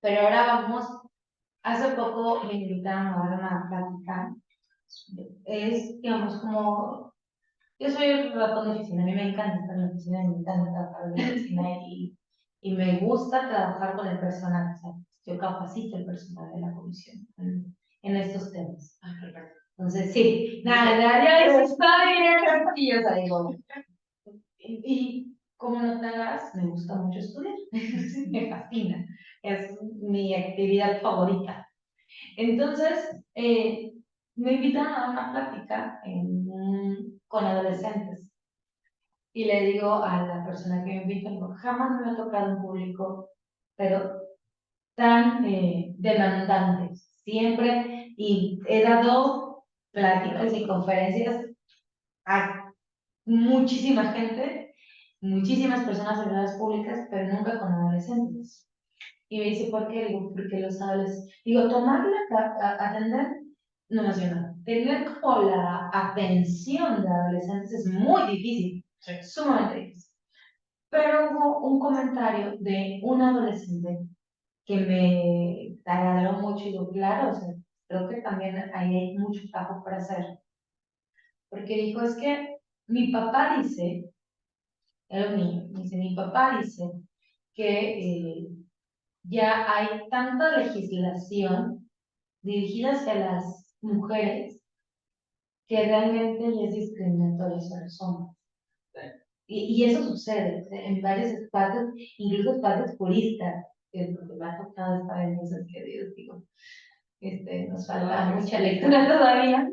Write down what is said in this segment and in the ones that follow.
Pero ahora vamos, hace poco me invitaron a dar una plática, es, digamos, como, yo soy el ratón de oficina, a mí me encanta estar en la oficina, me encanta trabajar en la oficina y me gusta trabajar con el personal, o sea, yo capacito el personal de la comisión en estos temas. Ah, perfecto. Entonces, sí, nada, ya estoy y yo digo, y como notarás, me gusta mucho estudiar, me fascina, es mi actividad favorita. Entonces, me invitan a dar una plática con adolescentes y le digo a la persona que me invita, digo, jamás me ha tocado un público, pero tan demandante, siempre, y he dado pláticas y conferencias a muchísima gente, muchísimas personas en redes públicas, pero nunca con adolescentes. Y me dice, ¿por qué? Digo, porque los adolescentes, digo, atender, no más bien, no, tener como la atención de adolescentes es muy difícil, sí, sumamente difícil. Pero hubo un comentario de un adolescente que me taladró mucho y digo, claro, o sea, creo que también ahí hay mucho trabajo para hacer. Porque dijo, es que mi papá dice, era un niño, dice, mi papá dice que ya hay tanta legislación dirigida hacia las mujeres que realmente ya es discriminatoria hacia los hombres. Y eso sucede en varias partes, incluso partes puristas, que es lo que me ha tocado estar en esas que Dios digo, nos falta mucha lectura todavía.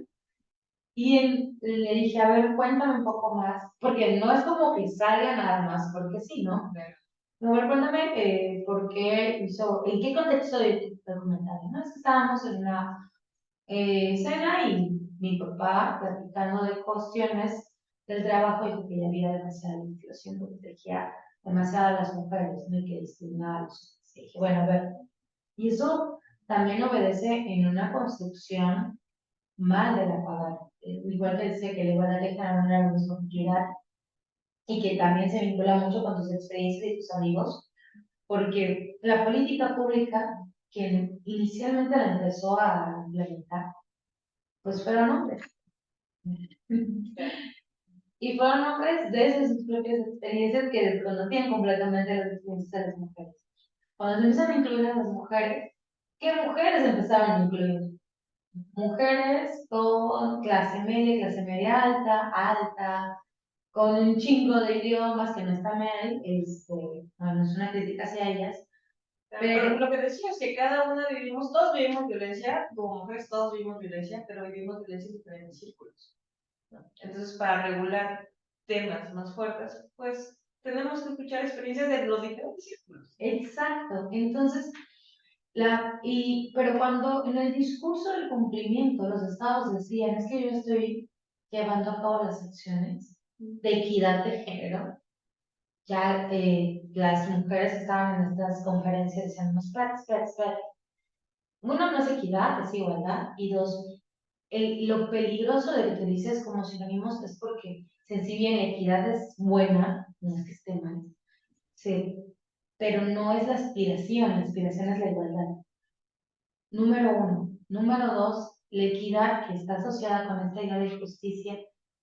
Y le dije, a ver, cuéntame un poco más, porque no es como que salga nada más, porque sí, ¿no? A ver, cuéntame por qué hizo, en qué contexto de tu documentario, ¿no? Es que estábamos en una cena y mi papá, platicando de cuestiones del trabajo, dijo que ya había demasiada legislación que protegía demasiado a las mujeres, no hay que discriminar a los hombres. Y dije, bueno, a ver, y eso también obedece en una construcción mal de la pagar. Igual que dice que la igualdad de género no era lo mismo que equidad, y que también se vincula mucho con tus experiencias y tus amigos, porque la política pública, quien inicialmente la empezó a implementar, pues fueron hombres. Y fueron hombres desde sus propias experiencias que desconocían completamente las experiencias de las mujeres. Cuando se empiezan a incluir a las mujeres, ¿qué mujeres empezaron a incluir? Mujeres con clase media alta, alta, con un chingo de idiomas que no está mal, no es una crítica hacia ellas, pero lo que decía es que cada una vivimos, todos vivimos violencia, como mujeres todos vivimos violencia, pero vivimos violencia en diferentes círculos, ¿no? Entonces, para regular temas más fuertes, pues tenemos que escuchar experiencias de los diferentes círculos. Exacto, entonces, pero cuando en el discurso del cumplimiento los estados decían, es que yo estoy llevando a cabo las acciones de equidad de género, ya las mujeres que estaban en estas conferencias decían, no, espérate, espérate, espérate. Uno, no es equidad, es igualdad. Y dos, lo peligroso de que te dices como sinónimos es porque, si bien la equidad es buena, no es que esté mal, sí, pero no es la aspiración es la igualdad. Número uno. Número dos, la equidad que está asociada con esta idea de justicia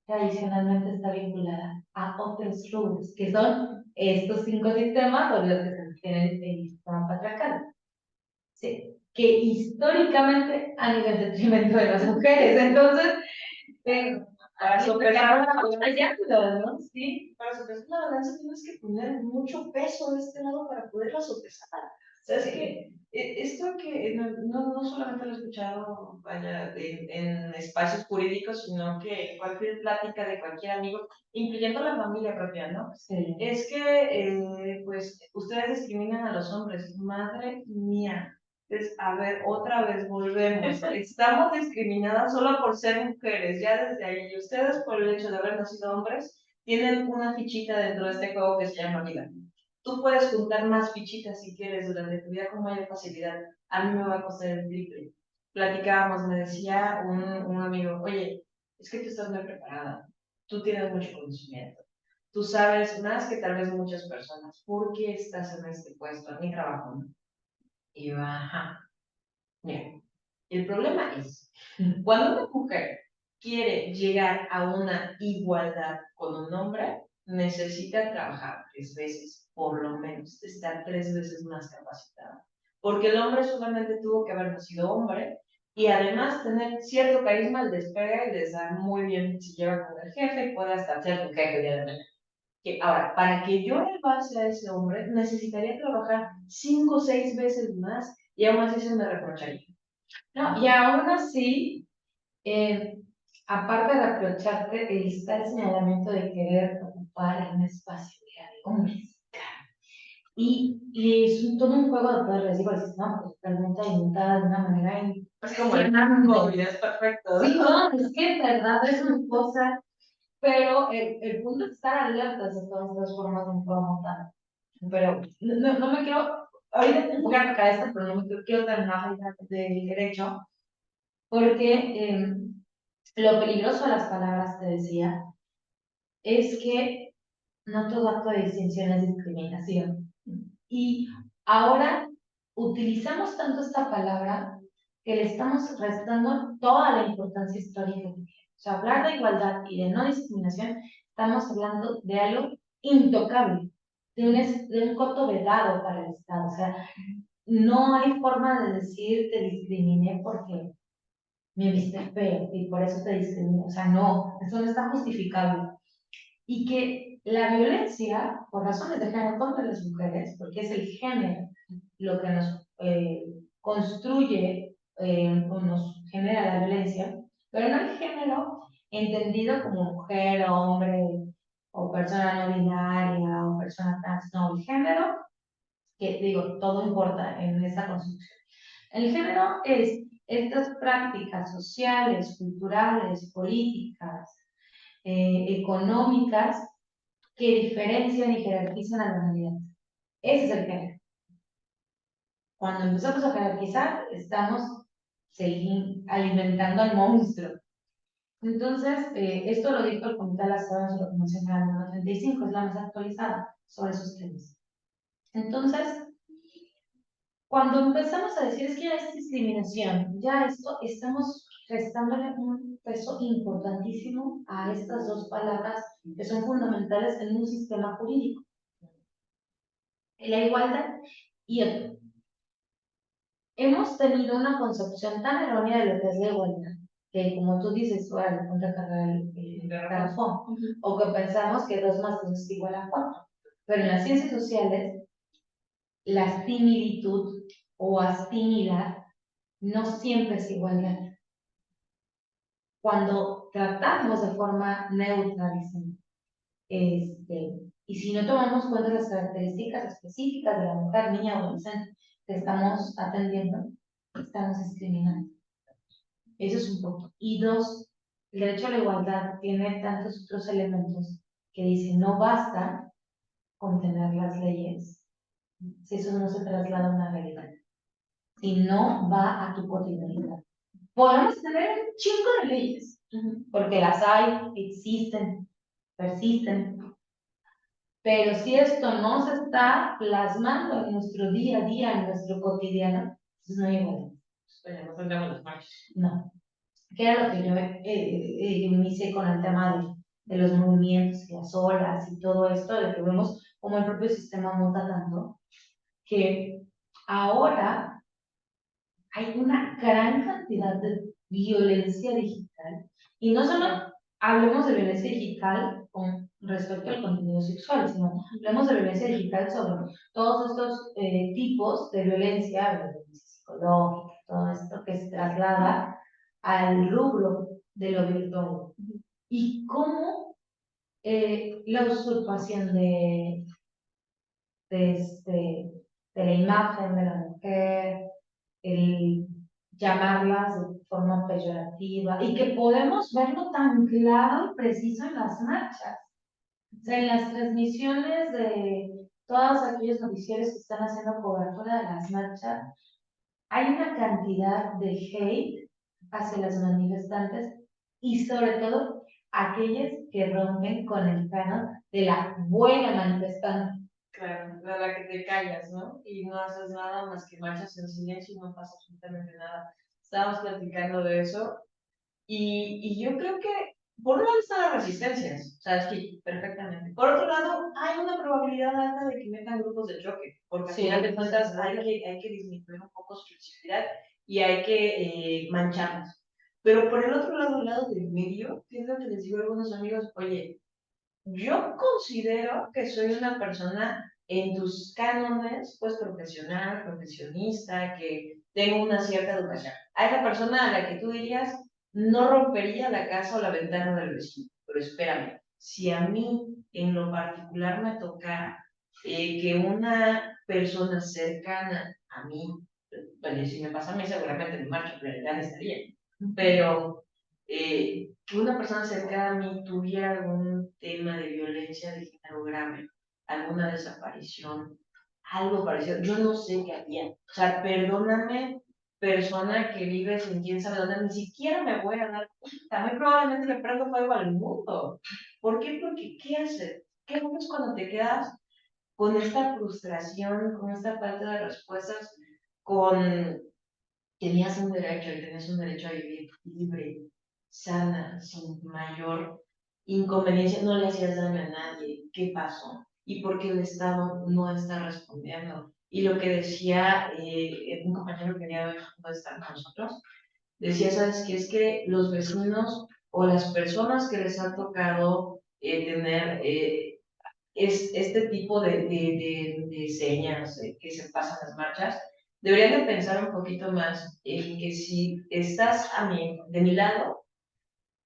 tradicionalmente está vinculada a otros rubros, que son estos cinco sistemas sobre los que se sostiene el sistema patriarcal. Sí, que históricamente han ido en detrimento de las mujeres. Entonces, Para sopesar una balanza, ¿no? Sí. Para sopesar una balanza tienes que poner mucho peso de este lado para poderla sopesar. O sea, es que esto que no solamente lo he escuchado vaya, en espacios jurídicos, sino que en cualquier plática de cualquier amigo, incluyendo la familia propia, ¿no? Sí. Es que, pues, ustedes discriminan a los hombres. Madre mía. Entonces, a ver, otra vez volvemos. Estamos discriminadas solo por ser mujeres, ya desde ahí. Y ustedes, por el hecho de haber nacido hombres, tienen una fichita dentro de este juego que se llama vida. Tú puedes juntar más fichitas si quieres durante tu vida con mayor facilidad. A mí me va a costar el triple. Platicábamos, me decía un amigo, oye, es que tú estás muy preparada, tú tienes mucho conocimiento, tú sabes más que tal vez muchas personas. ¿Por qué estás en este puesto? En mi trabajo, ¿no? Y yo, ajá. Mira, el problema es, cuando una mujer quiere llegar a una igualdad con un hombre, necesita trabajar 3 veces, por lo menos, estar 3 veces más capacitada. Porque el hombre solamente tuvo que haber nacido hombre y además tener cierto carisma al despegue y les da muy bien si lleva con el jefe y puede hasta ser tu jefe día de mañana. Ahora, para que yo le pase a ese hombre, necesitaría trabajar 5 o 6 veces más y aún así se me reprocharía. No, y aún así, eh, aparte de reprocharte, está el señalamiento de querer ocupar un espacio de hombres. Y es todo un juego de poder decir, pues, no, pues pregunta y montada de una manera Es como el mango, y es perfecto. Sí, no, es que en verdad es una cosa, pero el punto es estar alertas de todas las formas de montar. Pero no me quiero, ahorita tengo que tocar esto, pero no me quiero terminar del derecho, porque lo peligroso de las palabras, te decía, es que no todo acto de distinción es discriminación. Y ahora utilizamos tanto esta palabra que le estamos restando toda la importancia histórica que tiene. O sea, hablar de igualdad y de no discriminación, estamos hablando de algo intocable, de un coto vedado para el Estado. O sea, no hay forma de decir te discriminé porque me viste feo y por eso te discriminé. O sea, no, eso no está justificable. Y que la violencia, por razones de género contra las mujeres, porque es el género lo que nos construye o nos genera la violencia, pero no el género entendido como mujer, hombre, o persona no binaria, o persona trans, no, el género, que digo, todo importa en esa construcción. El género es estas prácticas sociales, culturales, políticas, económicas que diferencian y jerarquizan a la humanidad. Ese es el género. Cuando empezamos a jerarquizar, estamos alimentando al monstruo. Entonces, esto lo dijo el Comité de las Naciones de la Convención General número 35, es la más actualizada sobre esos temas. Entonces, cuando empezamos a decir es que ya es discriminación, ya esto estamos restándole un peso importantísimo a estas dos palabras que son fundamentales en un sistema jurídico. La igualdad y otro. Hemos tenido una concepción tan errónea de lo que es la igualdad, que como tú dices, bueno, ponte a cargar el garrafón, o que pensamos que 2 más 2 es igual a 4. Pero en las ciencias sociales, la similitud o afinidad no siempre es igualdad. Cuando tratamos de forma neutra, dicen, y si no tomamos en cuenta las características específicas de la mujer, niña o adolescente que estamos atendiendo, estamos discriminando. Eso es un punto. Y dos, el derecho a la igualdad tiene tantos otros elementos que dicen no basta con tener las leyes si eso no se traslada a una realidad, si no va a tu cotidianidad. Podemos tener un chingo de leyes, porque las hay, existen, persisten, pero si esto no se está plasmando en nuestro día a día, en nuestro cotidiano, entonces no hay igualdad. Oye, no tendremos las marchas. No. Que era lo que yo inicié con el tema de los movimientos y las olas y todo esto, de que vemos como el propio sistema muta tanto, que ahora hay una gran cantidad de violencia digital, y no solo hablemos de violencia digital con respecto al contenido sexual, sino hablemos de violencia digital sobre todos estos tipos de violencia psicológica, todo esto que se traslada al rubro de lo virtual. Y cómo la usurpación de la imagen de la mujer, el llamarlas de forma peyorativa, y que podemos verlo tan claro y preciso en las marchas. O sea, en las transmisiones de todos aquellos noticieros que están haciendo cobertura de las marchas, hay una cantidad de hate hacia las manifestantes y sobre todo aquellas que rompen con el canon de la buena manifestante. Claro, de la que te callas, ¿no? Y no haces nada más que marchas en silencio y no pasa absolutamente nada. Estábamos platicando de eso y yo creo que por un lado están las resistencias, o sea, sí, perfectamente. Por otro lado, hay una probabilidad alta de que metan grupos de choque, porque al Sí. final de cuentas hay que disminuir un poco su flexibilidad y hay que mancharlas. Pero por el otro lado, el lado del medio, que es lo que les digo a algunos amigos, oye, yo considero que soy una persona en tus cánones, pues profesional, profesionista, que tengo una cierta educación. Hay la persona a la que tú dirías, no rompería la casa o la ventana del vecino, pero espérame, si a mí en lo particular me tocara que una persona cercana a mí, bueno, si me pasa a mí seguramente me marcho, pero ya estaría, pero que una persona cercana a mí tuviera algún tema de violencia de género grave, alguna desaparición, algo parecido, yo no sé qué haría. O sea, perdóname, persona que vive sin quién sabe dónde, ni siquiera me voy a dar cuenta. Muy probablemente le prendo fuego al mundo. ¿Por qué? Porque, ¿qué haces? ¿Qué haces cuando te quedas con esta frustración, con esta falta de respuestas, con tenías un derecho a vivir libre, sana, sin mayor inconveniencia, no le hacías daño a nadie, ¿qué pasó? ¿Y por qué el Estado no está respondiendo? Y lo que decía un compañero que venía dejando de estar con nosotros, decía, ¿sabes qué? Es que los vecinos o las personas que les ha tocado tener este tipo de señas que se pasan las marchas, deberían de pensar un poquito más en que si estás de mi lado,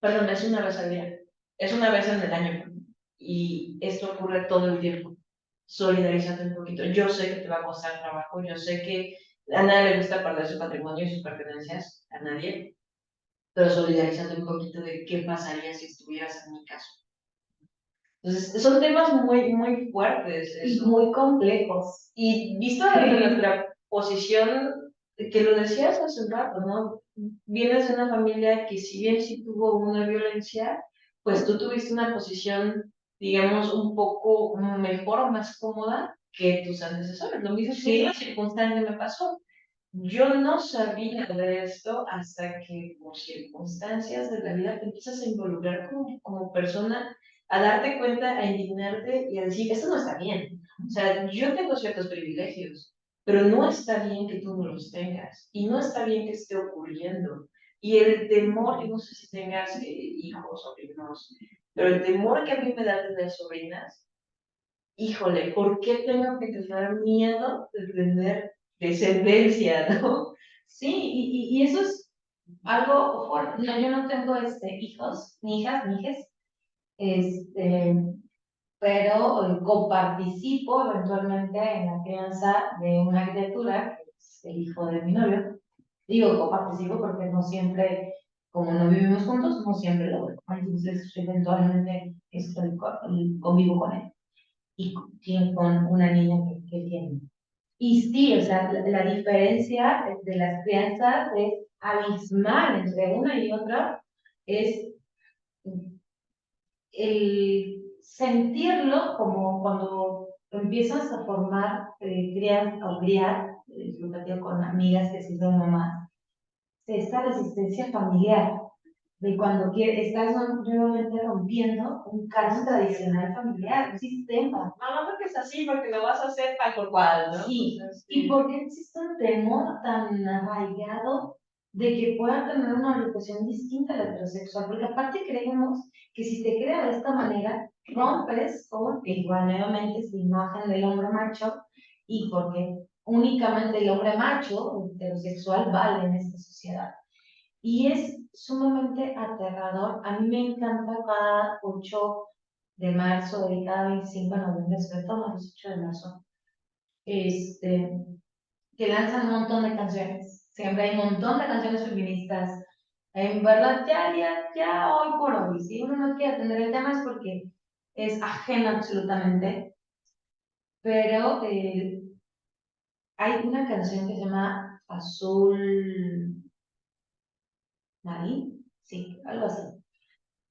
perdón, es una vez al día, es una vez en el año, y esto ocurre todo el tiempo. Solidarízate un poquito. Yo sé que te va a costar trabajo, yo sé que a nadie le gusta perder su patrimonio y sus pertenencias, a nadie, pero solidarízate un poquito de qué pasaría si estuvieras en mi caso. Entonces, son temas muy, muy fuertes. Y muy complejos. Y visto desde nuestra posición, que lo decías hace un rato, ¿no? Vienes de una familia que si bien sí tuvo una violencia, pues tú tuviste una posición, digamos, un poco mejor o más cómoda que tus antecesores. Lo mismo que la circunstancia me pasó. Yo no sabía de esto hasta que por circunstancias de la vida te empiezas a involucrar como persona, a darte cuenta, a indignarte y a decir, esto no está bien. O sea, yo tengo ciertos privilegios, pero no está bien que tú no los tengas y no está bien que esté ocurriendo. Y el temor, yo no sé si tengas hijos, sobrinos, pero el temor que a mí me da tener sobrinas, híjole, ¿por qué tengo que tener miedo de tener descendencia, no? Sí, y eso es algo fuerte. No, yo no tengo hijos, ni hijas, ni hijes, este, pero coparticipo eventualmente en la crianza de una criatura, que es el hijo de mi novio. Digo coparticipo porque no siempre, como no vivimos juntos, no siempre lo veo. Entonces, eventualmente convivo con él y con una niña que tiene. Y sí, o sea, la diferencia de las crianzas es abismal entre una y otra, es el sentirlo como cuando empiezas a formar crianza o criar, lo que digo con amigas que sí son mamás, esta resistencia familiar, de cuando estás nuevamente rompiendo un caso tradicional familiar, un sistema. No, no porque es así, porque lo vas a hacer tal por cual, ¿no? Sí, y porque existe un temor tan arraigado de que puedan tener una orientación distinta a la heterosexual, porque aparte creemos que si te crea de esta manera, rompes con, igual nuevamente, esta imagen del hombre macho, y porque únicamente el hombre macho, heterosexual, vale en esta sociedad. Y es sumamente aterrador. A mí me encanta cada 8 de marzo y cada 25 de noviembre, sobre todo los 8 de marzo, este, que lanzan un montón de canciones. Siempre hay un montón de canciones feministas. En verdad, ya hoy por hoy, si uno no quiere atender el tema es porque es ajeno absolutamente, pero hay una canción que se llama Azul Marín, sí, algo así.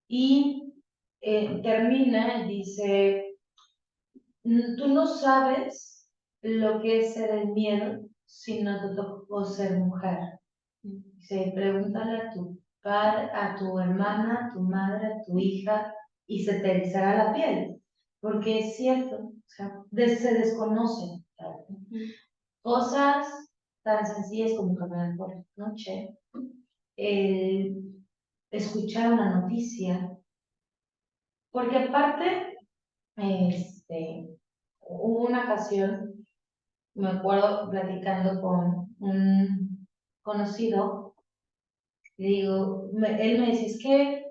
Y termina y dice, tú no sabes lo que es ser el miedo si no te tocó ser mujer. Dice, pregúntale a tu padre, a tu hermana, a tu madre, a tu hija, y se te erizará la piel. Porque es cierto, o sea, se desconocen cosas tan sencillas como caminar por la noche, el escuchar una noticia, porque aparte, hubo una ocasión, me acuerdo platicando con un conocido, y digo, él me dice, es que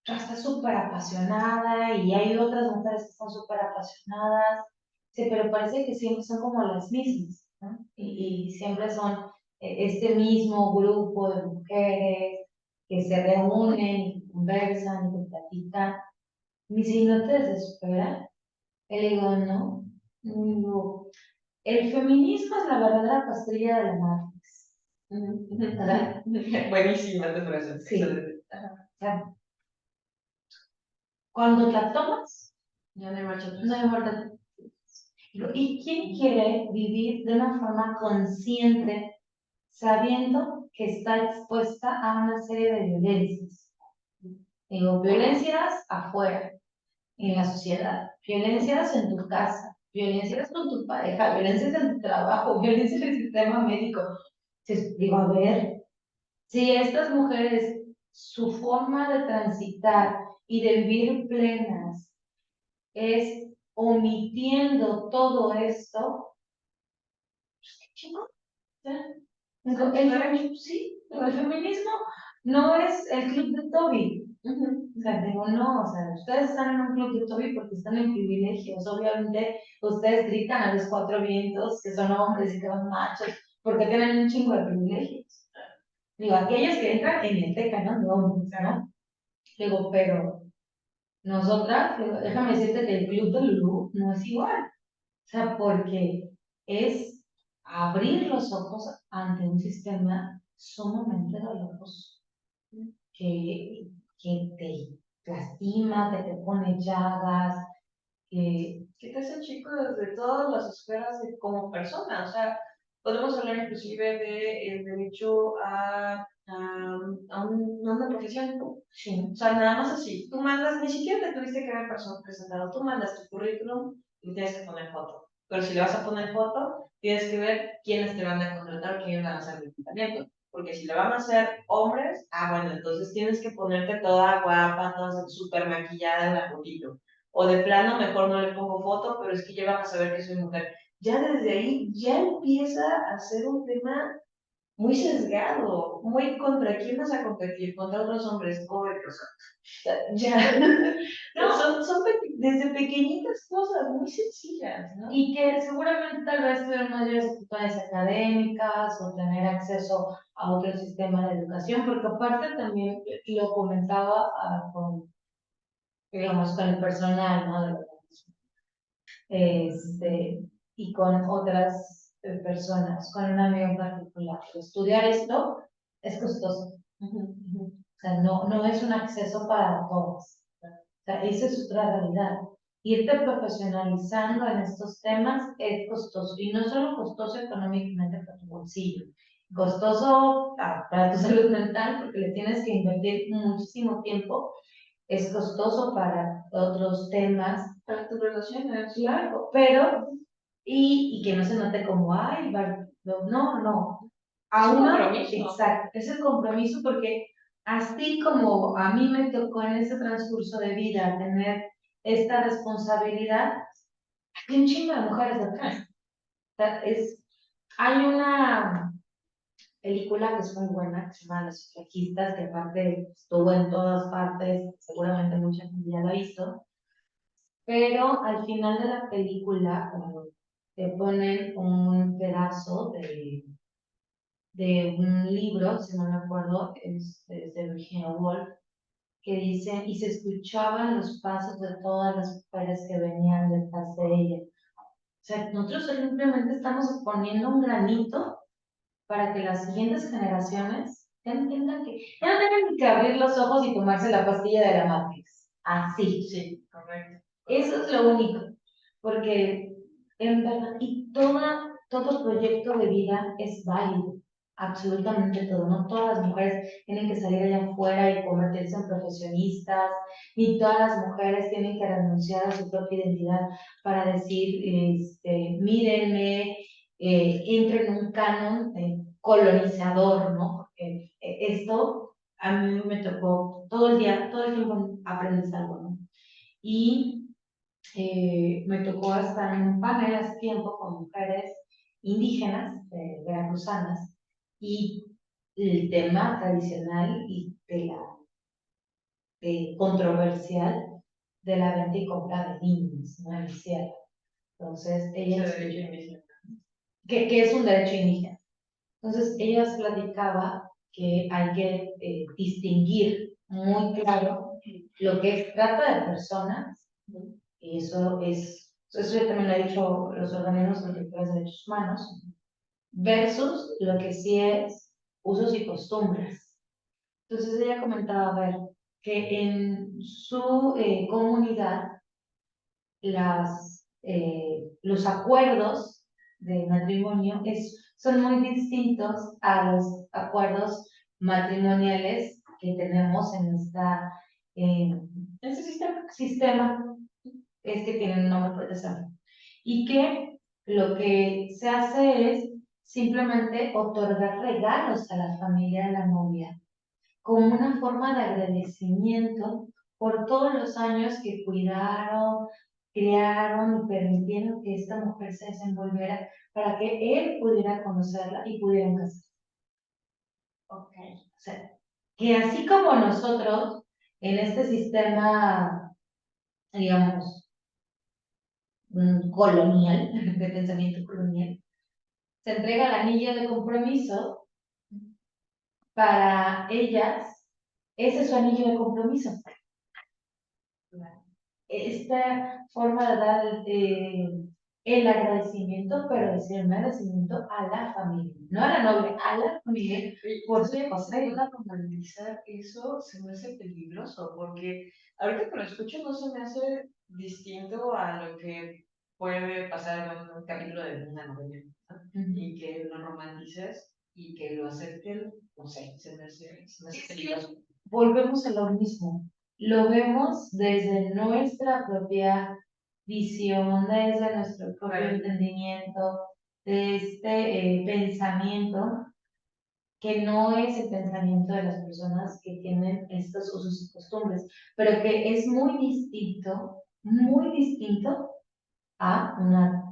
está súper apasionada y hay otras mujeres que están súper apasionadas, sí, pero parece que siempre son como las mismas, ¿no? Y siempre son este mismo grupo de mujeres que se reúnen y conversan y platican. Me dice, ¿y no te desespera? Y le digo, no. Y digo, el feminismo es la verdadera pastilla de la Matrix. ¿Verdad? Buenísima tu frase. Sí. Excelente. O sea, cuando la tomas, Ya no hay marcha atrás. no hay vuelta atrás. ¿Y quién quiere vivir de una forma consciente, sabiendo que está expuesta a una serie de violencias? Digo, violencias afuera, en la sociedad, violencias en tu casa, violencias con tu pareja, violencias en tu trabajo, violencias en el sistema médico. Entonces, digo, a ver, si estas mujeres, su forma de transitar y de vivir plenas es omitiendo todo esto, pues qué chingón. Sí, el feminismo no es el club de Toby. O sea, digo, no, o sea, ustedes están en un club de Toby porque están en privilegios. Obviamente, ustedes gritan a los cuatro vientos que son hombres y que son machos, porque tienen un chingo de privilegios. Digo, aquellos que entran en el TECA, ¿no? No, ¿no? Digo, pero nosotras, digo, déjame decirte que el club de Lulú no es igual. O sea, porque es abrir los ojos ante un sistema sumamente doloroso, que, que te lastima, que te pone llagas, Que te hace chico desde todas las esferas como persona. O sea, podemos hablar inclusive del derecho a una profesión. sí, O sea, nada más así. Tú mandas, ni siquiera te tuviste que haber presentado. Tú mandas tu currículum y tienes que poner foto. Pero si le vas a poner foto, tienes que ver quiénes te van a contratar, quiénes van a hacer el reclutamiento. Porque si le van a hacer hombres, bueno, entonces tienes que ponerte toda guapa, toda súper maquillada en la fotito. O de plano, mejor no le pongo foto, pero es que ya van a saber que soy mujer. Ya desde ahí, ya empieza a ser un tema muy sesgado, muy contra quién vas a competir, contra otros hombres, pobres. Ya, no, desde pequeñitas cosas muy sencillas, ¿no? y que seguramente tal vez tuvieron mayores dificultades académicas o tener acceso a otro sistema de educación, porque aparte también lo comentaba con, digamos, con el personal, ¿no? De la organización. Y con otras personas, con un amigo en particular. Estudiar esto es costoso. O sea, no es un acceso para todos. O sea, esa es otra realidad. Irte profesionalizando en estos temas es costoso. Y no solo costoso económicamente para tu bolsillo, costoso para tu salud mental, porque le tienes que invertir muchísimo tiempo. Es costoso para otros temas. Para tus relaciones. Claro, pero, y que no se note como, ay, no. Es un Aún compromiso. exacto, es el compromiso porque así como a mí me tocó en ese transcurso de vida tener esta responsabilidad, hay un chingo de mujeres detrás. O sea, hay una película que es muy buena, que se llama Las Sufragistas, que aparte estuvo en todas partes, seguramente mucha gente ya la ha visto, pero al final de la película te ponen un pedazo de un libro, si no me acuerdo, es de Virginia Woolf, que dice, y se escuchaban los pasos de todas las mujeres que venían detrás de ella. O sea, nosotros simplemente estamos poniendo un granito para que las siguientes generaciones ya entiendan que ya no tengan que abrir los ojos y tomarse la pastilla de la Matrix. así. Sí, correcto. Eso es lo único, porque en verdad, y todo proyecto de vida es válido, absolutamente todo. No todas las mujeres tienen que salir allá afuera y convertirse en profesionistas, ni todas las mujeres tienen que renunciar a su propia identidad para decir, mírenme, entro en un canon colonizador, ¿no? Porque esto a mí me tocó todo el día, todo el tiempo aprendes algo, ¿no? Y me tocó estar en un panel hace tiempo con mujeres indígenas, veracruzanas, y el tema tradicional y controversial de la venta y compra de niños, ¿no? En el cielo. Entonces, ellas, que es un derecho indígena. Entonces, ellas platicaba que hay que distinguir muy claro lo que es trata de personas, y eso yo también lo he dicho los organismos protectores de derechos humanos, versus lo que sí es usos y costumbres. Entonces ella comentaba, a ver, que en su comunidad los acuerdos de matrimonio son muy distintos a los acuerdos matrimoniales que tenemos en este sistema es que tienen un nombre protestante. Y que lo que se hace es simplemente otorgar regalos a la familia de la novia como una forma de agradecimiento por todos los años que cuidaron, criaron y permitieron que esta mujer se desenvolviera para que él pudiera conocerla y pudieran casarse. Ok. O sea, que así como nosotros en este sistema, digamos, colonial, de pensamiento colonial, se entrega el anillo de compromiso para ellas, ese es su anillo de compromiso. Esta forma de dar el agradecimiento, pero decir el agradecimiento a la familia, no a la novia, a la familia, por su papel. Normalizar eso se me hace peligroso, porque ahorita que lo escucho no se me hace distinto a lo que puede pasar en un capítulo de una novela, ¿no? Y que lo romantices y que lo acepten, no sé, se me hace peligroso. Volvemos a lo mismo. Lo vemos desde nuestra propia visión, desde nuestro propio entendimiento, de este pensamiento, que no es el pensamiento de las personas que tienen estos usos y costumbres, pero que es muy distinto a una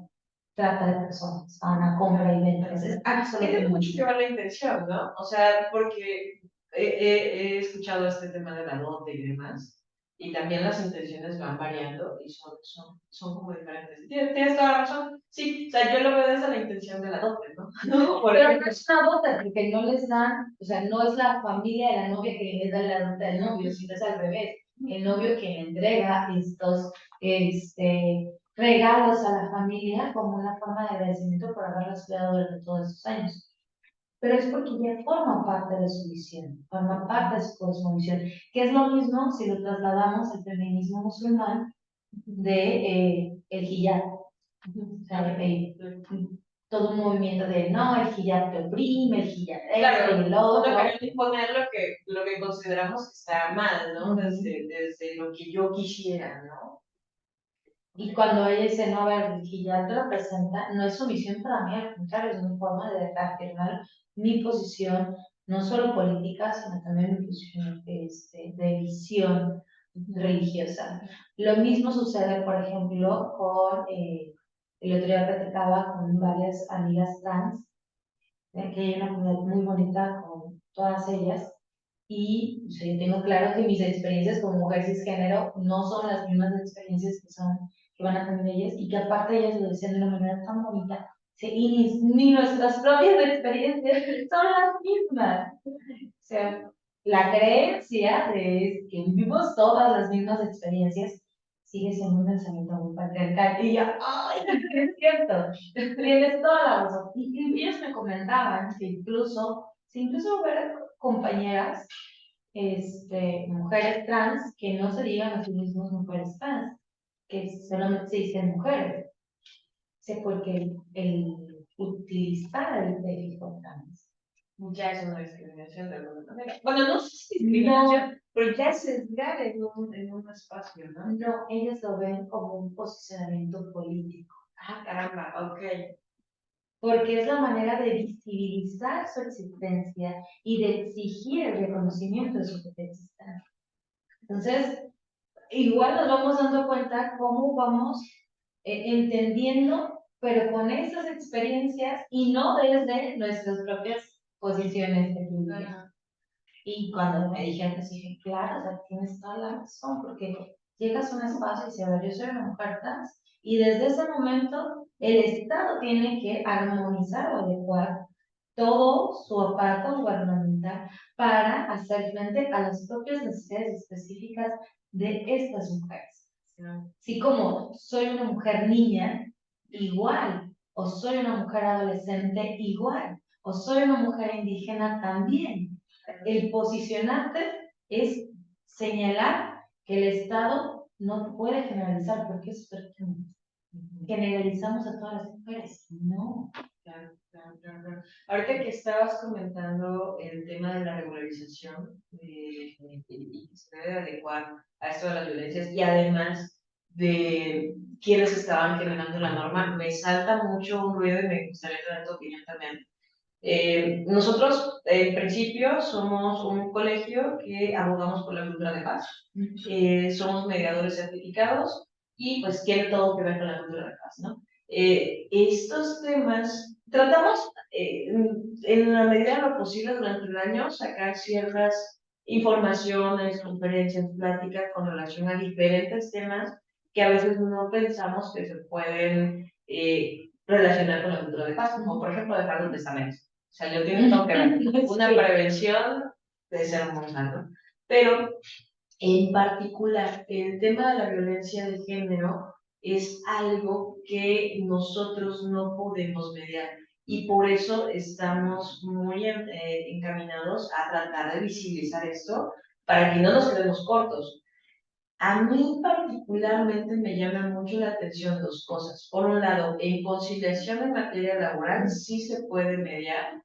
trata de personas, a una compra y venta. Es absolutamente. Tiene mucho que ver la intención, ¿no? O sea, porque he escuchado este tema de la dote y demás, y también las intenciones van variando y son como diferentes. Tienes toda la razón. Sí, o sea, yo lo veo desde la intención de la dote, ¿no? Pero no es una dote, porque no les dan, o sea, no es la familia de la novia que les da la dote al novio, sino es al revés. El novio quien entrega estos regalos a la familia como una forma de agradecimiento por haberlos cuidado durante todos estos años. Pero es porque ya forma parte de su visión, forma parte de su cosmovisión, que es lo mismo si lo trasladamos al feminismo musulmán de el hijab. O sea, todo un movimiento de no, el hijab te oprime, el hijab claro, y el otro. No queremos imponer lo que consideramos que está mal, ¿no? Desde lo que yo quisiera, ¿no? Y cuando ella dice, no, a ver, el hijab te representa, no es sumisión para mí, al contrario, es una forma de reafirmar mi posición, no solo política, sino también mi posición de visión religiosa. Lo mismo sucede, por ejemplo, con, el otro día platicaba con varias amigas trans, que hay una comunidad muy bonita con todas ellas, y o sea, yo tengo claro que mis experiencias como mujer cisgénero no son las mismas experiencias que van a tener ellas, y que aparte ellas lo decían de una manera tan bonita, sí, y ni nuestras propias experiencias son las mismas. O sea, la creencia de que vivimos todas las mismas experiencias sigue siendo un pensamiento muy patriarcal. Y yo, ¡ay, es cierto! Tienes toda la razón. Y ellos me comentaban que incluso hubiera compañeras mujeres trans que no se digan a sí mismos mujeres trans, que solamente se dicen mujeres. Sí, porque el utilizar el prefijo trans ya es una discriminación de alguna manera. Bueno, no sé si discriminación, pero ya es sesgar en un espacio, ¿no? no, ellos lo ven como un posicionamiento político. Ah, caramba, ok. Porque es la manera de visibilizar su existencia y de exigir el reconocimiento de su propia existencia. Entonces, igual nos vamos dando cuenta cómo vamos entendiendo, pero con esas experiencias y no desde nuestras propias posiciones de privilegio. Y cuando me dijeron que sí, dije, claro, o sea, tienes toda la razón, porque llegas a un espacio y dices, a ver, yo soy una mujer trans, y desde ese momento el Estado tiene que armonizar o adecuar todo su aparato gubernamental para hacer frente a las propias necesidades específicas de estas mujeres. Así como soy una mujer niña, igual, o soy una mujer adolescente, igual, o soy una mujer indígena también. El posicionarte es señalar que el Estado no puede generalizar, porque eso es generalizamos a todas las mujeres. No. Claro, claro, claro, claro. Ahorita que estabas comentando el tema de la regularización y que se debe adecuar a esto de las violencias y además de quienes estaban generando la norma, me salta mucho un ruido y me gustaría tener tu opinión también. Nosotros, en principio, somos un colegio que abogamos por la cultura de paz. Somos mediadores certificados y pues tiene todo que ver con la cultura de paz, ¿no? Estos temas, tratamos en la medida de lo posible durante el año sacar ciertas informaciones, conferencias, pláticas con relación a diferentes temas que a veces no pensamos que se pueden relacionar con la cultura de paz, como por ejemplo dejar los testamentos. O sea, yo tiene todo que ver. Una prevención de ser hermosa, ¿no? Pero en particular, el tema de la violencia de género es algo que nosotros no podemos mediar y por eso estamos muy encaminados a tratar de visibilizar esto para que no nos quedemos cortos. A mí particularmente me llama mucho la atención dos cosas. Por un lado, en conciliación en materia laboral sí se puede mediar,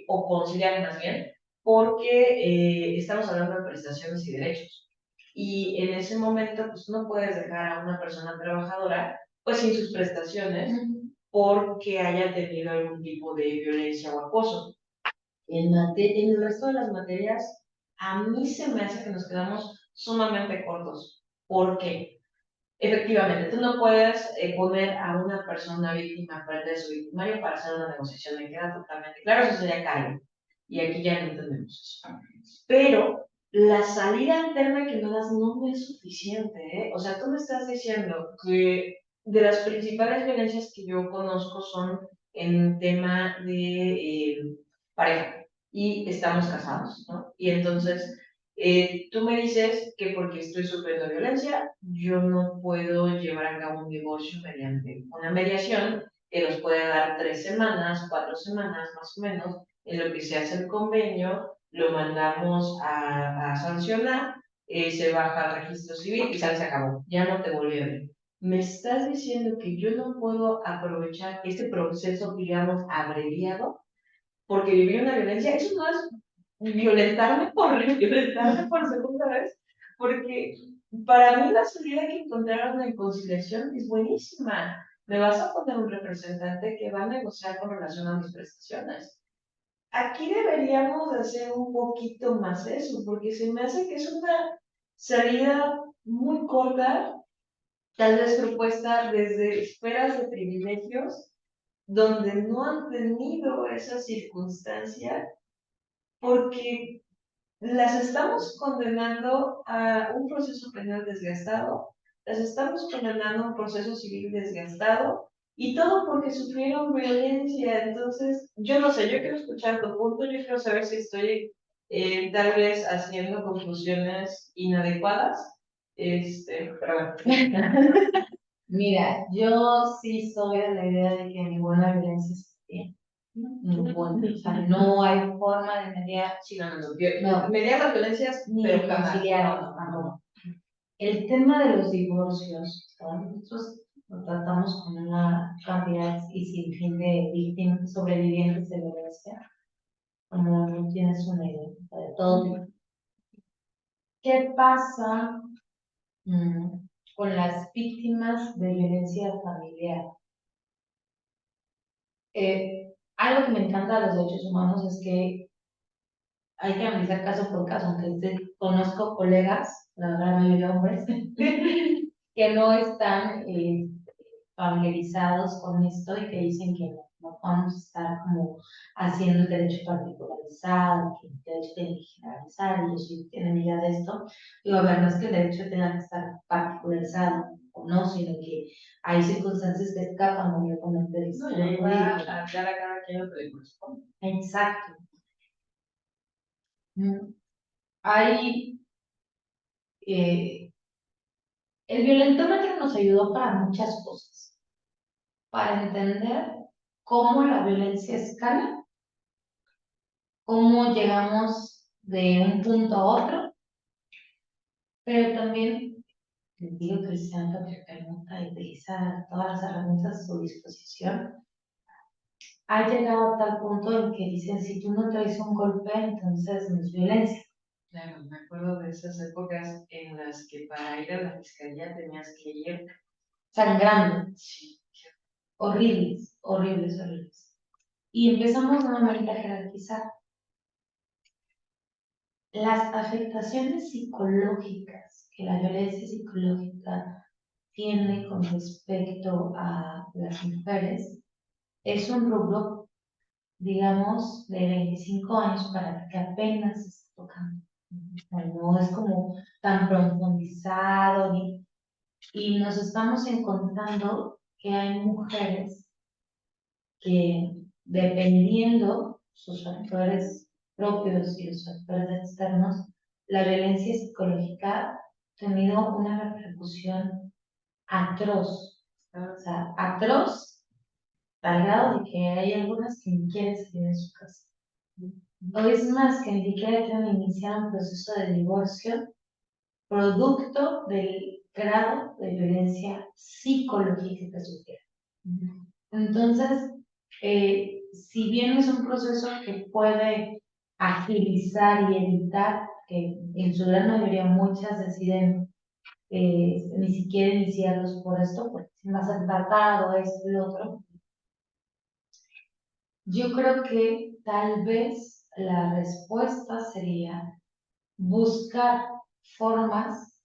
o conciliar más bien, porque estamos hablando de prestaciones y derechos. Y en ese momento, pues no puedes dejar a una persona trabajadora pues sin sus prestaciones porque haya tenido algún tipo de violencia o acoso. En el resto de las materias, a mí se me hace que nos quedamos sumamente cortos. ¿Por qué? Efectivamente, tú no puedes poner a una persona víctima frente de su victimario para hacer una negociación, me queda totalmente claro, eso sería cargo. Y aquí ya no entendemos eso. Pero la salida alterna que no das no es suficiente, ¿eh? O sea, tú me estás diciendo que de las principales violencias que yo conozco son en tema de pareja y estamos casados, ¿no? Y entonces tú me dices que porque estoy sufriendo violencia, yo no puedo llevar a cabo un divorcio mediante una mediación que nos puede dar 3 semanas, 4 semanas más o menos, en lo que se hace el convenio, lo mandamos a sancionar, se baja al registro civil y se acabó, ya no te volví a ver. Me estás diciendo que yo no puedo aprovechar este proceso, digamos, abreviado, porque vivir una violencia, eso no es violentarme por segunda vez, porque para mí la salida que encontraron en conciliación es buenísima. Me vas a poner un representante que va a negociar con relación a mis prestaciones. Aquí deberíamos de hacer un poquito más eso, porque se me hace que es una salida muy corta, tal vez propuesta desde esferas de privilegios, donde no han tenido esa circunstancia, porque las estamos condenando a un proceso penal desgastado, las estamos condenando a un proceso civil desgastado, y todo porque sufrieron violencia. Entonces, yo no sé, yo quiero escuchar tu punto, yo quiero saber si estoy tal vez haciendo conclusiones inadecuadas, pero bueno. Mira, yo sí soy de la idea de que ninguna violencia es bien. bueno, o sea, no hay forma de mediar, Sí, no, no, mediar las violencias, ni pero jamás. conciliar, No, no, no. El tema de los divorcios, o sea, nosotros lo tratamos con una cantidad y sin fin de víctimas, sobrevivientes de violencia, como no tienes una idea, o sea, de todo tipo. ¿Qué pasa con las víctimas de violencia familiar? Algo que me encanta de los derechos humanos es que hay que analizar caso por caso, aunque conozco colegas, la gran mayoría hombres, que no están familiarizados con esto y que dicen que no vamos a estar como haciendo el derecho particularizado, que el derecho tiene que generalizar, y yo soy enemiga de esto. Digo, a ver, no es que el derecho tenga que estar particularizado o no, sino que hay circunstancias que escapan completamente de esto. No, y va a dar a cada quien lo que le corresponde. Exacto. Hay, el violentómetro nos ayudó para muchas cosas, para entender cómo la violencia escala, cómo llegamos de un punto a otro, pero también les digo que el centro que pregunta y utiliza todas las herramientas a su disposición, ha llegado a tal punto en que dicen, si tú no traes un golpe, entonces no es violencia. Claro, me acuerdo de esas épocas en las que para ir a la fiscalía tenías que ir Sangrando. sí, Horribles, horribles, horribles. Y empezamos nuevamente a jerarquizar. Las afectaciones psicológicas que la violencia psicológica tiene con respecto a las mujeres es un rubro, digamos, de 25 años para acá, que apenas se está tocando. O sea, no es como tan profundizado y nos estamos encontrando que hay mujeres que, dependiendo sus factores propios y los factores externos, la violencia psicológica ha tenido una repercusión atroz, ¿no? O sea, atroz al grado de que hay algunas que ni quieren salir de su casa. O es más, que ni siquiera quieren iniciar un proceso de divorcio producto del grado de violencia psicológica que sufrieron. Entonces, si bien es un proceso que puede agilizar y evitar, que en su gran mayoría muchas deciden ni siquiera iniciarlos por esto, porque se más han tratado esto y lo otro, yo creo que tal vez la respuesta sería buscar formas.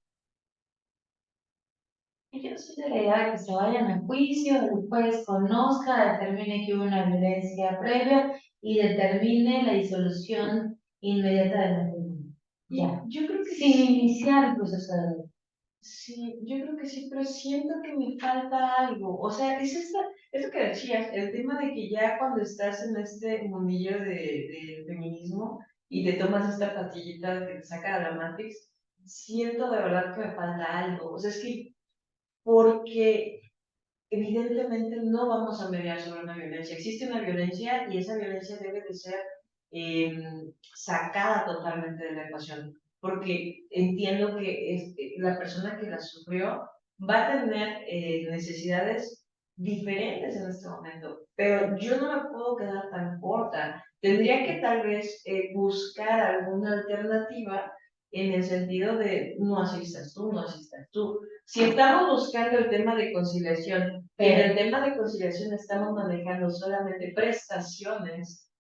Y yo soy de la idea de que se vayan a juicio, el juez conozca, determine que hubo una violencia previa y determine la disolución inmediata del matrimonio. Ya. Yo creo que Sin sí. iniciar el proceso de duelo. Sí, yo creo que sí, pero siento que me falta algo. O sea, es lo que decías, el tema de que ya cuando estás en este mundillo de feminismo y te tomas esta pastillita que te saca de la Matrix, siento de verdad que me falta algo. O sea, es que porque evidentemente no vamos a mediar sobre una violencia. Existe una violencia y esa violencia debe de ser sacada totalmente de la ecuación, porque entiendo que la persona que la sufrió va a tener necesidades diferentes en este momento, pero yo no me puedo quedar tan corta. Tendría que tal vez buscar alguna alternativa en el sentido de no asistas tú, no asistas tú. Si estamos buscando el tema de conciliación, pero en el tema de conciliación estamos manejando solamente prestaciones,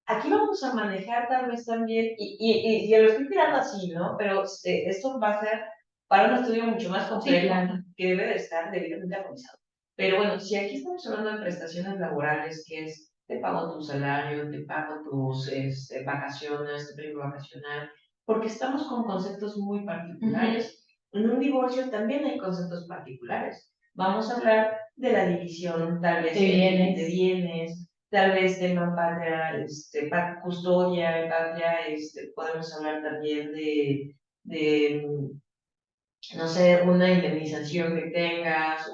aquí vamos a manejar tal vez también, y lo estoy tirando así, ¿no? Pero esto va a ser para un estudio mucho más complejo, sí, claro, que debe de estar debidamente armonizado. Pero bueno, si aquí estamos hablando de prestaciones laborales, que es te pago tu salario, te pago tus vacaciones, tu periodo vacacional, porque estamos con conceptos muy particulares. En un divorcio también hay conceptos particulares. Vamos a hablar de la división, tal vez, de bienes, tal vez tema patria, custodia, patria, podemos hablar también de, no sé, una indemnización que tengas,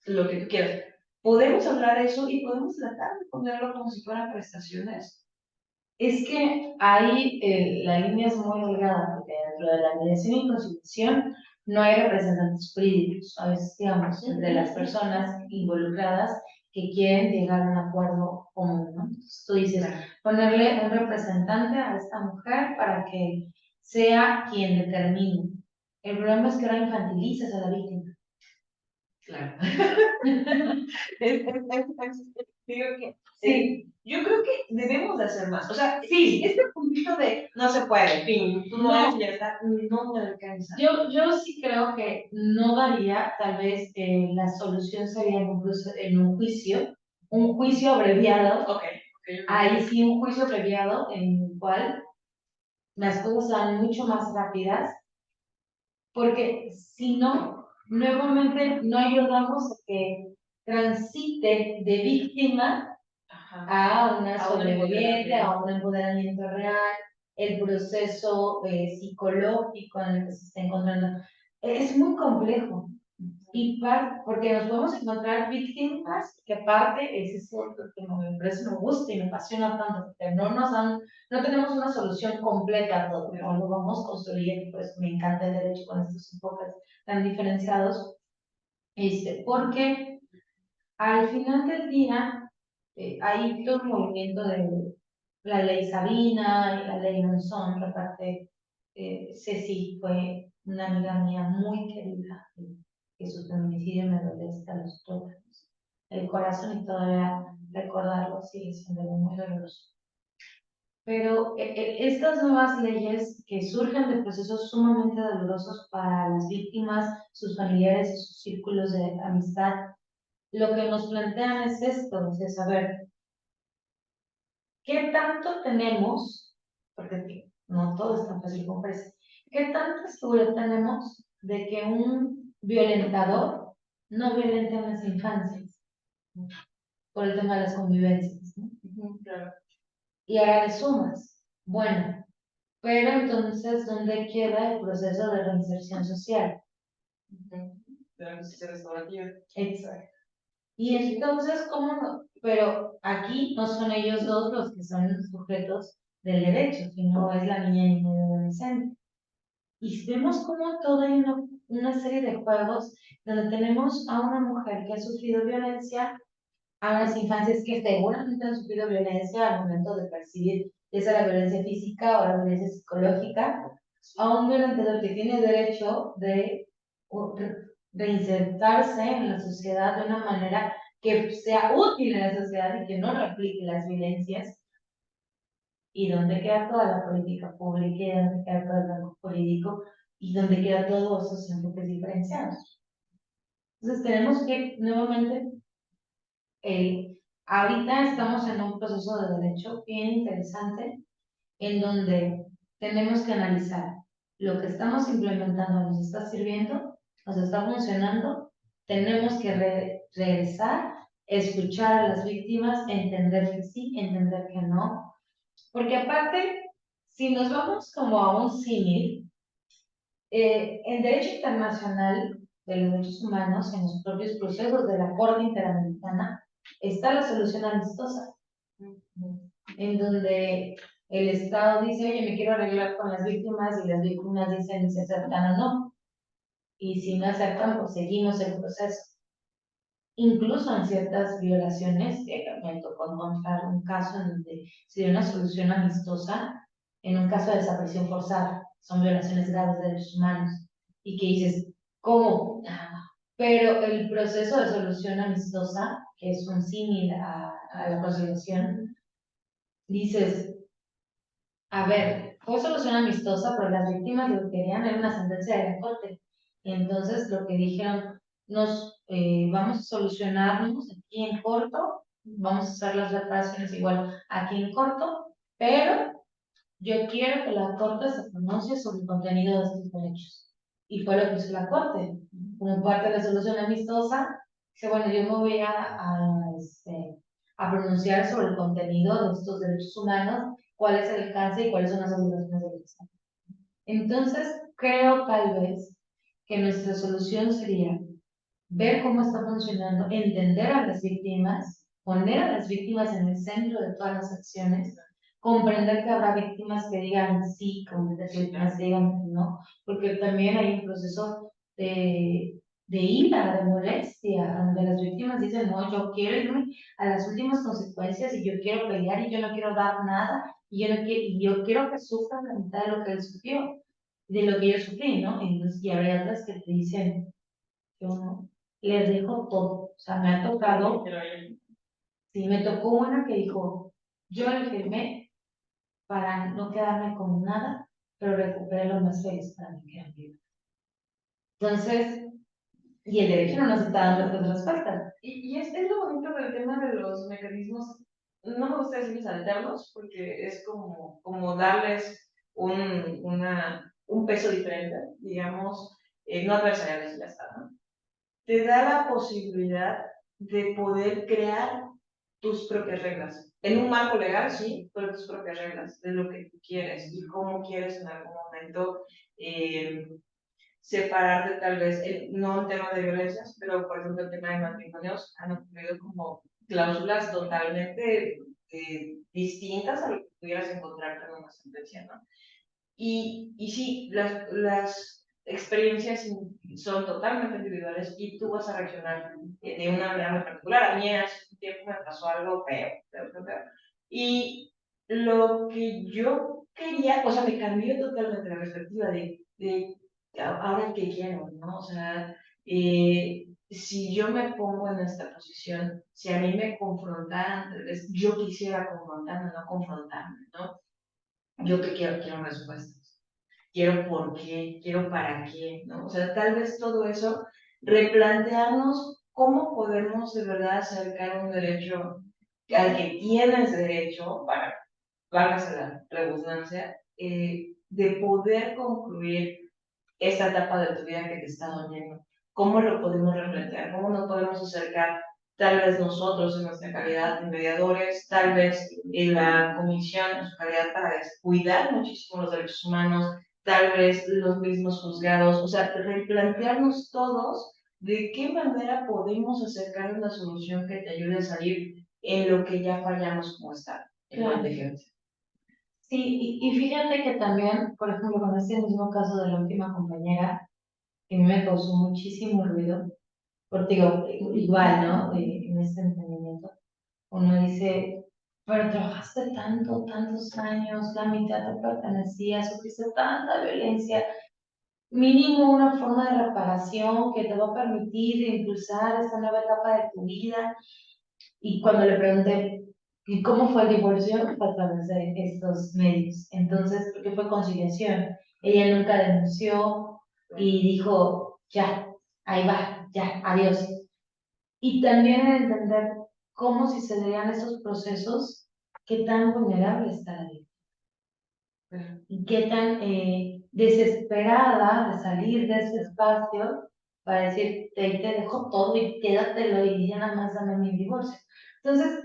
lo que tú quieras. podemos hablar de eso y podemos tratar de ponerlo como si fueran prestaciones. Es que ahí la línea es muy delgada, porque dentro de la mediación y conciliación no hay representantes jurídicos. A veces, digamos, entre las personas involucradas que quieren llegar a un acuerdo común, ¿no? Entonces tú dices, ponerle un representante a esta mujer para que sea quien determine. El problema es que ahora infantilizas a la víctima. Claro. Digo que, sí, yo creo que debemos de hacer más. O sea, sí, este puntito de no se puede, fin, tú no eres y ya está, no me alcanza. Yo sí creo que no daría, tal vez la solución sería en un juicio abreviado. Okay. Ahí sí, un juicio abreviado en el cual las cosas sean mucho más rápidas, porque si no, nuevamente no ayudamos a que transite de víctima a una sobreviviente, a un empoderamiento real, el proceso psicológico en el que se está encontrando. Es muy complejo. Y porque nos podemos encontrar víctimas, que aparte, ese es otro que me parece, me gusta y me apasiona tanto, porque no tenemos una solución completa a todo, no lo vamos construyendo, por eso me encanta el derecho con estos enfoques tan diferenciados, porque al final del día hay todo un movimiento de la ley Sabina y la ley Monzón, que aparte Ceci fue una amiga mía muy querida, que su feminicidio me duele hasta los tuétanos. El corazón y todavía recordarlo sigue siendo muy doloroso. Pero estas nuevas leyes que surgen de procesos sumamente dolorosos para las víctimas, sus familiares y sus círculos de amistad, lo que nos plantean es esto, es saber qué tanto tenemos, porque no todo es tan fácil como parece, qué tanta seguridad tenemos de que un violentador no violente en las infancias, por el tema de las convivencias, ¿no? Claro. Y ahora le sumas, bueno, pero entonces, ¿dónde queda el proceso de reinserción social? De la justicia restaurativa. Exacto. Y entonces, ¿cómo no? Pero aquí no son ellos dos los que son los sujetos del derecho, sino es la niña y el adolescente. Y vemos como toda hay una serie de juegos donde tenemos a una mujer que ha sufrido violencia, a unas infancias que seguramente han sufrido violencia al momento de percibir esa la violencia física o la violencia psicológica, a un violentador que tiene derecho de reinsertarse en la sociedad de una manera que sea útil en la sociedad y que no replique las violencias, y donde queda toda la política pública, y donde queda todo el banco jurídico, y donde queda todos esos enfoques diferenciados. Entonces tenemos que nuevamente, ahorita estamos en un proceso de derecho bien interesante, en donde tenemos que analizar lo que estamos implementando, nos está sirviendo, nos está funcionando, tenemos que regresar, escuchar a las víctimas, entender que sí, entender que no, porque aparte, si nos vamos como a un símil, en derecho internacional de los derechos humanos, en los propios procesos de la Corte Interamericana, está la solución amistosa, en donde el Estado dice, oye, me quiero arreglar con las víctimas, y las víctimas dicen si aceptan o no. Y si no aceptan, pues seguimos el proceso. Incluso en ciertas violaciones, me tocó encontrar un caso en donde se dio una solución amistosa en un caso de desaparición forzada. Son violaciones graves de derechos humanos. Y que dices, ¿cómo? Pero el proceso de solución amistosa, que es un símil a la conciliación, dices, a ver, fue solución amistosa, pero las víctimas lo que querían era una sentencia de la corte. Y entonces lo que dijeron, vamos a solucionarnos aquí en corto, vamos a hacer las reparaciones igual aquí en corto, pero yo quiero que la corte se pronuncie sobre el contenido de estos derechos. Y fue lo que hizo la corte. Como parte de la solución amistosa, dice, bueno, yo me voy a pronunciar sobre el contenido de estos derechos humanos, cuál es el alcance y cuáles son las obligaciones del Estado. Entonces, creo tal vez que nuestra solución sería ver cómo está funcionando, entender a las víctimas, poner a las víctimas en el centro de todas las acciones, comprender que habrá víctimas que digan sí, comprender que víctimas que digan que no, porque también hay un proceso de ira, de molestia, donde las víctimas dicen, no, yo quiero irme a las últimas consecuencias y yo quiero pelear y yo no quiero dar nada y yo quiero que sufran la mitad de lo que él sufrió, de lo que yo sufrí, ¿no? Y habrá otras que te dicen, yo no, les dejo todo. O sea, me ha tocado, sí, me tocó una que dijo, yo le firmé para no quedarme con nada, pero recuperé lo más feliz para mí que era mi vida. Entonces, y el derecho no nos está dando estas respuestas. Y es lo bonito del tema de los mecanismos, no me gusta decirles alternos, porque es como darles un peso diferente, digamos, no adversariales y ya está, ¿no? Te da la posibilidad de poder crear tus propias reglas. En un marco legal, sí, pero tus propias reglas de lo que tú quieres y cómo quieres en algún momento eh, separarte tal vez, no en tema de violencias, pero por ejemplo el tema de matrimonios han ocurrido como cláusulas totalmente distintas a lo que pudieras encontrar en una sentencia, ¿no? Y sí, las experiencias son totalmente individuales y tú vas a reaccionar de una manera muy particular. A mí hace un tiempo me pasó algo feo, feo, feo, feo. Y lo que yo quería, o sea, me cambió totalmente la perspectiva de ahora qué quiero, ¿no? O sea, si yo me pongo en esta posición, si a mí me confrontaran, tal vez yo quisiera confrontarme, no confrontarme, ¿no? Yo que quiero respuestas, quiero por qué, quiero para qué, ¿no? O sea, tal vez todo eso, replantearnos cómo podemos de verdad acercar un derecho al que tienes derecho, para, válgase la redundancia, de poder concluir esta etapa de tu vida que te está doliendo. ¿Cómo lo podemos replantear? ¿Cómo nos podemos acercar? Tal vez nosotros en nuestra calidad de mediadores, tal vez en la comisión en su calidad para cuidar muchísimo los derechos humanos, tal vez los mismos juzgados, o sea, replantearnos todos de qué manera podemos acercar una solución que te ayude a salir en lo que ya fallamos como está, en la contingencia. Sí, y fíjate que también, por ejemplo, con este mismo caso de la última compañera, que a mí me causó muchísimo ruido, porque digo, igual, ¿no? En este entendimiento, uno dice, pero trabajaste tanto, tantos años, la mitad te pertenecía, sufriste tanta violencia, mínimo una forma de reparación que te va a permitir impulsar esta nueva etapa de tu vida. Y cuando le pregunté, ¿y cómo fue el divorcio? Fue a través de estos medios. Entonces, porque fue conciliación. Ella nunca denunció y dijo, ya, ahí va, ya, adiós. Y también entender cómo si se dieran esos procesos, qué tan vulnerable está la vida y qué tan desesperada de salir de ese espacio para decir, te dejo todo y quédatelo y ya nada más dame mi divorcio. Entonces,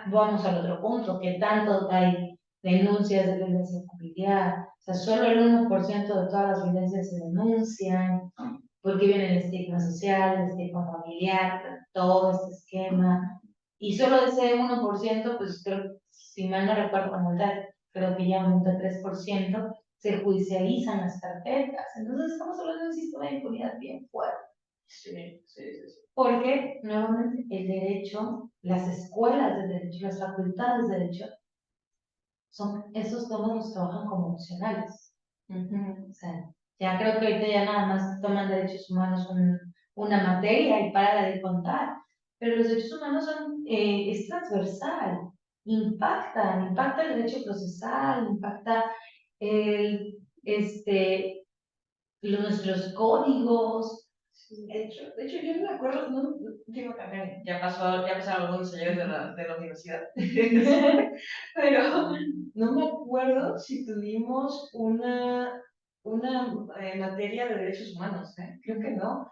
vamos al otro punto, que tanto hay denuncias de violencia familiar, o sea, solo el 1% de todas las violencias se denuncian, porque viene el estigma social, el estigma familiar, todo este esquema, y solo de ese 1%, pues creo, si mal no recuerdo como tal, creo que ya aumenta 3%, se judicializan las carpetas, entonces estamos hablando de un sistema de impunidad bien fuerte. Sí, sí, sí, sí. Porque, nuevamente, el derecho, las escuelas de derecho, las facultades de derecho, esos temas los trabajan como opcionales. O sea, ya creo que ahorita ya nada más toman derechos humanos una materia y para de contar. Pero los derechos humanos es transversal, impacta el derecho procesal, impacta el, nuestros códigos. De hecho, yo no me acuerdo, no, digo también, ya pasaron algunos años de la universidad, pero no me acuerdo si tuvimos una materia de derechos humanos, ¿eh? Creo que no.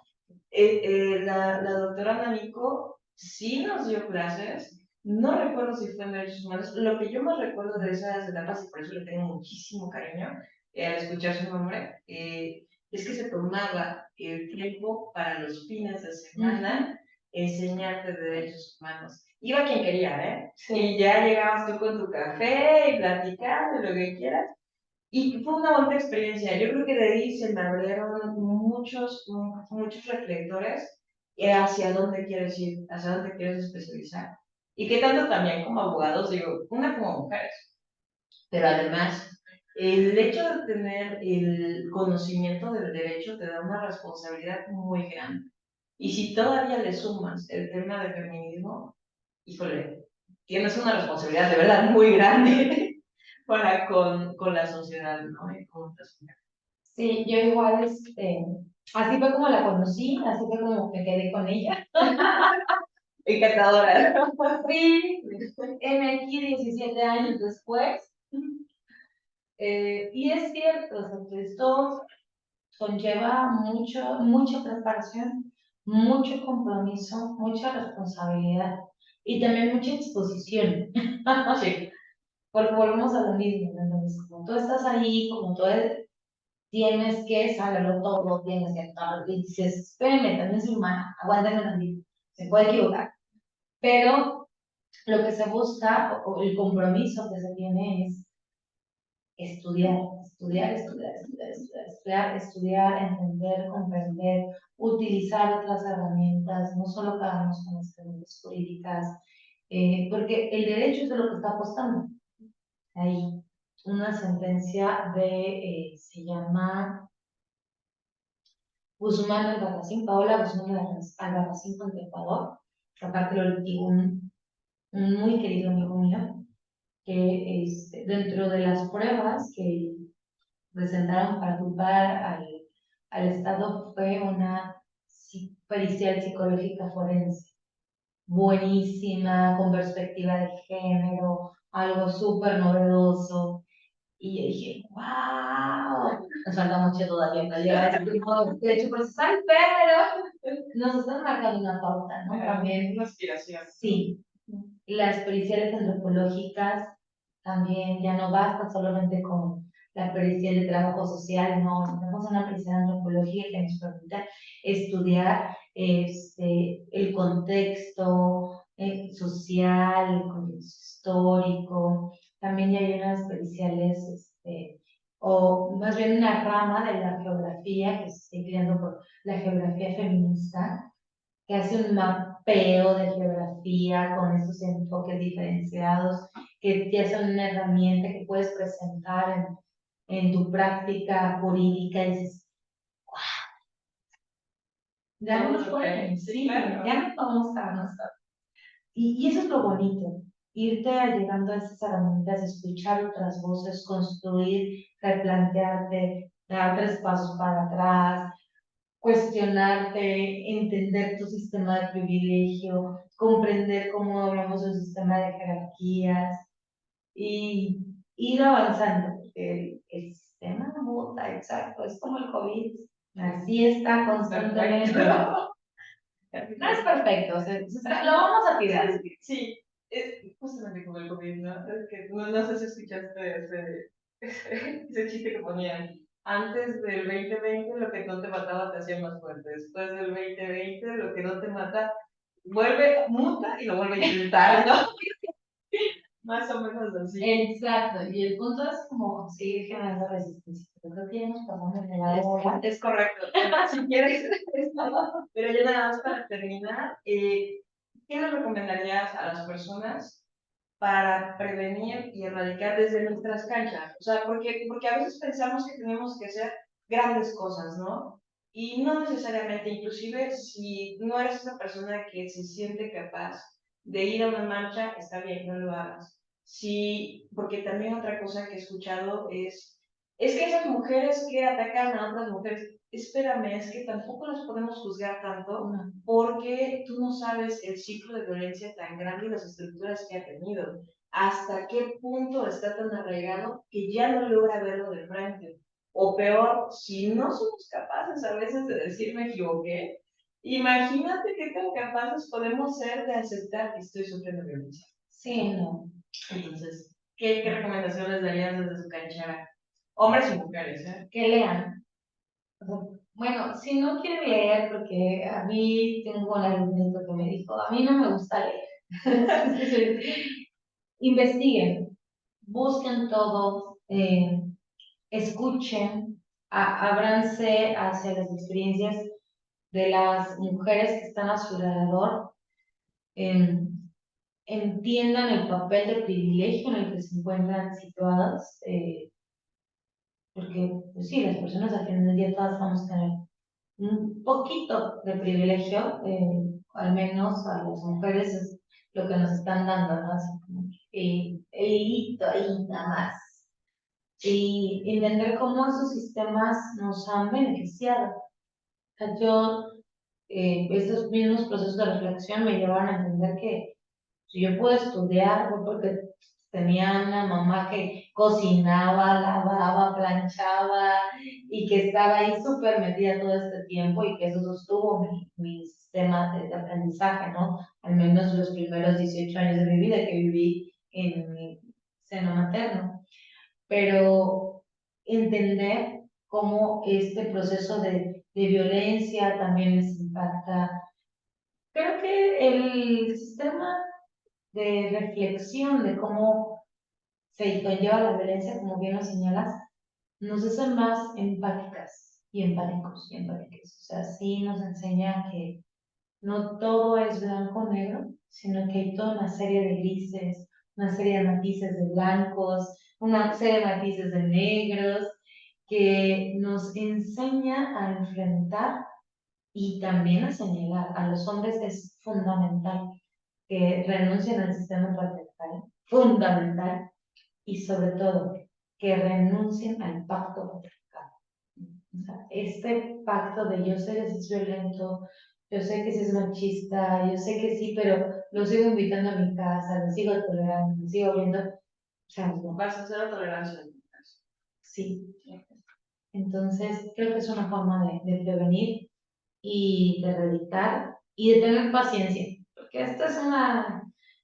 La doctora Naniko sí nos dio clases, no recuerdo si fue en derechos humanos, lo que yo más recuerdo de esas etapas, y por eso le tengo muchísimo cariño al escuchar su nombre, es que se tomaba el tiempo para los fines de semana enseñarte de derechos humanos. Iba quien quería, ¿eh? Sí. Y ya llegabas tú con tu café y platicando lo que quieras. Y fue una bonita experiencia. Yo creo que de ahí se me abrieron muchos reflectores hacia dónde quieres ir, hacia dónde quieres especializar. Y que tanto también como abogados, digo, una como mujeres, pero además el hecho de tener el conocimiento del derecho te da una responsabilidad muy grande. Y si todavía le sumas el tema del feminismo, híjole, tienes una responsabilidad de verdad muy grande para con la sociedad, ¿no? Y con otras mujeres. Sí, yo igual, así fue como la conocí, así fue como me quedé con ella. Encantadora. Sí, aquí 17 años después. Y es cierto, o sea, que esto conlleva mucha preparación, mucho compromiso, mucha responsabilidad y también mucha exposición. Sí. Porque volvemos a lo mismo, ¿no? Entonces, como tú estás ahí, como tú tienes que saberlo todo, tienes que estar, y dices, espérenme, también soy humana, aguántame tantito, se puede equivocar. Pero lo que se busca, o el compromiso que se tiene es estudiar, estudiar, estudiar, estudiar, estudiar, estudiar, estudiar, entender, comprender, utilizar otras herramientas, no solo quedarnos con las herramientas jurídicas, porque el derecho es de lo que está apostando. Hay una sentencia se llama Guzmán Albarracín, Paola Guzmán Albarracín contra Ecuador, que aparte lo litigó un muy querido amigo mío, que dentro de las pruebas que presentaron para culpar al Estado fue una pericial psicológica forense, buenísima, con perspectiva de género, algo súper novedoso. Y yo dije, wow, nos falta mucho todavía para llegar a ese tipo de hecho procesal, pero nos están marcando una pauta, ¿no? También. Una aspiración. Sí, las periciales antropológicas también ya no basta solamente con la pericial de trabajo social, no, necesitamos una pericial antropológica que nos permita estudiar el contexto social, el contexto histórico. También ya hay unas periciales, o más bien una rama de la geografía que se está inclinando por la geografía feminista, que hace un mapeo de geografía con esos enfoques diferenciados, que ya son una herramienta que puedes presentar en tu práctica jurídica y dices, ya no nos pueden, sí, claro. ya no podemos estar. Y eso es lo bonito, irte llegando a esas herramientas, escuchar otras voces, construir, replantearte, dar 3 pasos para atrás, cuestionarte, entender tu sistema de privilegio, comprender cómo hablamos de un sistema de jerarquías y ir avanzando, porque el sistema muta, exacto, es como el COVID, así está constantemente. No es perfecto, lo vamos a tirar. Sí, es justamente como el COVID, ¿no? Es que no sé si escuchaste ese chiste que ponían. Antes del 2020, lo que no te mataba te hacía más fuerte. Después del 2020, lo que no te mata, muta y lo vuelve a intentar, ¿no? Más o menos así. Exacto, y el punto es como seguir generando resistencia. Yo creo que ya nos pasamos de la hora. Es correcto. Si quieres, pero ya nada más para terminar, ¿qué les recomendarías a las personas para prevenir y erradicar desde nuestras canchas? O sea, porque a veces pensamos que tenemos que hacer grandes cosas, ¿no? Y no necesariamente, inclusive si no eres una persona que se siente capaz de ir a una marcha, está bien, no lo hagas. Sí, porque también otra cosa que he escuchado es que esas mujeres que atacan a otras mujeres, espérame, es que tampoco las podemos juzgar tanto porque tú no sabes el ciclo de violencia tan grande y las estructuras que ha tenido. Hasta qué punto está tan arraigado que ya no logra verlo de frente. O peor, si no somos capaces a veces de decir me equivoqué, imagínate qué tan capaces podemos ser de aceptar que estoy sufriendo violencia. Sí, no. Entonces, ¿qué recomendaciones darías desde su canchera? Hombres y mujeres, ¿eh? Que lean, Bueno, si no quieren leer, porque a mí tengo un alumnito que me dijo, a mí no me gusta leer. Investiguen, busquen todo, escuchen, ábranse hacia las experiencias de las mujeres que están a su alrededor, em, entiendan el papel de privilegio en el que se encuentran situadas, porque pues sí, las personas al final del día todas vamos a tener un poquito de privilegio, al menos a las mujeres es lo que nos están dando, ¿no? Así como el hilito ahí nada más. Y entender cómo esos sistemas nos han beneficiado. O sea, yo, estos mismos procesos de reflexión me llevaron a entender que si yo puedo estudiar fue porque tenía una mamá que cocinaba, lavaba, planchaba y que estaba ahí súper metida todo este tiempo y que eso sostuvo mi sistema de aprendizaje, ¿no? Al menos los primeros 18 años de mi vida que viví en mi seno materno. Pero entender cómo este proceso de violencia también les impacta. Creo que el sistema de reflexión de cómo se conlleva la violencia, como bien lo señalas, nos hace más empáticas y empáticos y empáticas. O sea, sí nos enseña que no todo es blanco o negro, sino que hay toda una serie de grises, una serie de matices de blancos, una serie de matices de negros, que nos enseña a enfrentar y también a señalar. A los hombres es fundamental que renuncien al sistema patriarcal, fundamental, y sobre todo que renuncien al pacto patriarcal. O sea, este pacto de yo sé que sí es violento, yo sé que sí es machista, yo sé que sí, pero lo sigo invitando a mi casa, lo sigo tolerando, lo sigo viendo, o sea, no. Vas a hacer la tolerancia en mi caso. Sí. Entonces, creo que es una forma de prevenir y de erradicar y de tener paciencia, porque esto es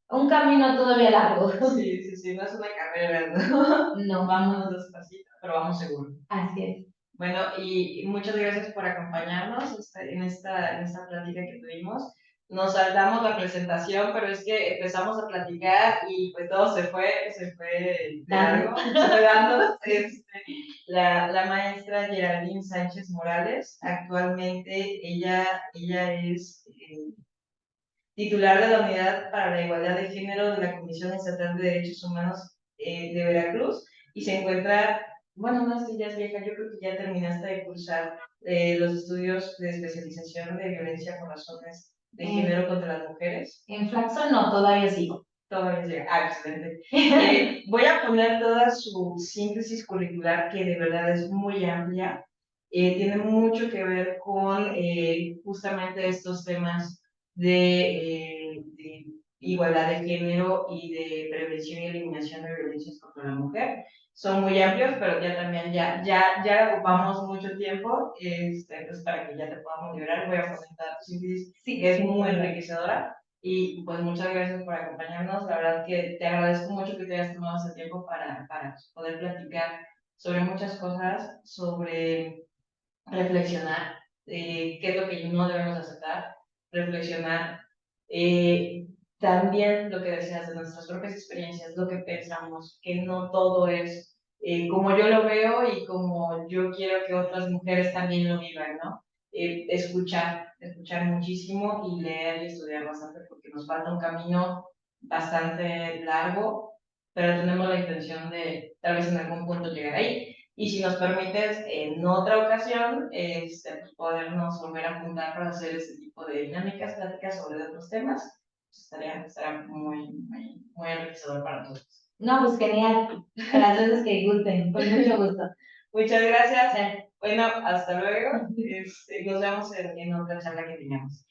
un camino todavía largo. Sí, sí, sí, no es una carrera, ¿no? No, Vamos despacito, pero vamos seguro. así es. Bueno, y muchas gracias por acompañarnos en esta plática que tuvimos. Nos saltamos la presentación, pero es que empezamos a platicar y pues todo se fue de largo, se fue dando. La maestra Geraldine Sánchez Morales, actualmente ella es titular de la Unidad para la Igualdad de Género de la Comisión Estatal de Derechos Humanos de Veracruz y se encuentra, bueno, no es que ya es vieja, yo creo que ya terminaste de cursar los estudios de especialización de violencia por razones de género contra las mujeres. En Flaxo no, todavía sigo. Todavía llega. Ah, excelente. Voy a poner toda su síntesis curricular, que de verdad es muy amplia. Tiene mucho que ver con justamente estos temas de igualdad de género y de prevención y eliminación de violencias contra la mujer. Son muy amplios, pero ya también ya ocupamos mucho tiempo, pues para que ya te podamos liberar. Voy a poner toda tu síntesis, Sí, que es sí, muy claro. enriquecedora. Y pues muchas gracias por acompañarnos. La verdad que te agradezco mucho que te hayas tomado ese tiempo para poder platicar sobre muchas cosas, sobre reflexionar qué es lo que no debemos aceptar, reflexionar también lo que decías de nuestras propias experiencias, lo que pensamos, que no todo es como yo lo veo y como yo quiero que otras mujeres también lo vivan, ¿no? Escuchar muchísimo y leer y estudiar bastante porque nos falta un camino bastante largo, pero tenemos la intención de tal vez en algún punto llegar ahí. Y si nos permites, en otra ocasión, pues podernos volver a juntar para hacer ese tipo de dinámicas, pláticas sobre otros temas, pues estaría muy enriquecedor para todos. No, pues genial. A las veces que gusten, con mucho gusto. Muchas gracias. Bueno, hasta luego. Nos vemos en otra charla que tengamos.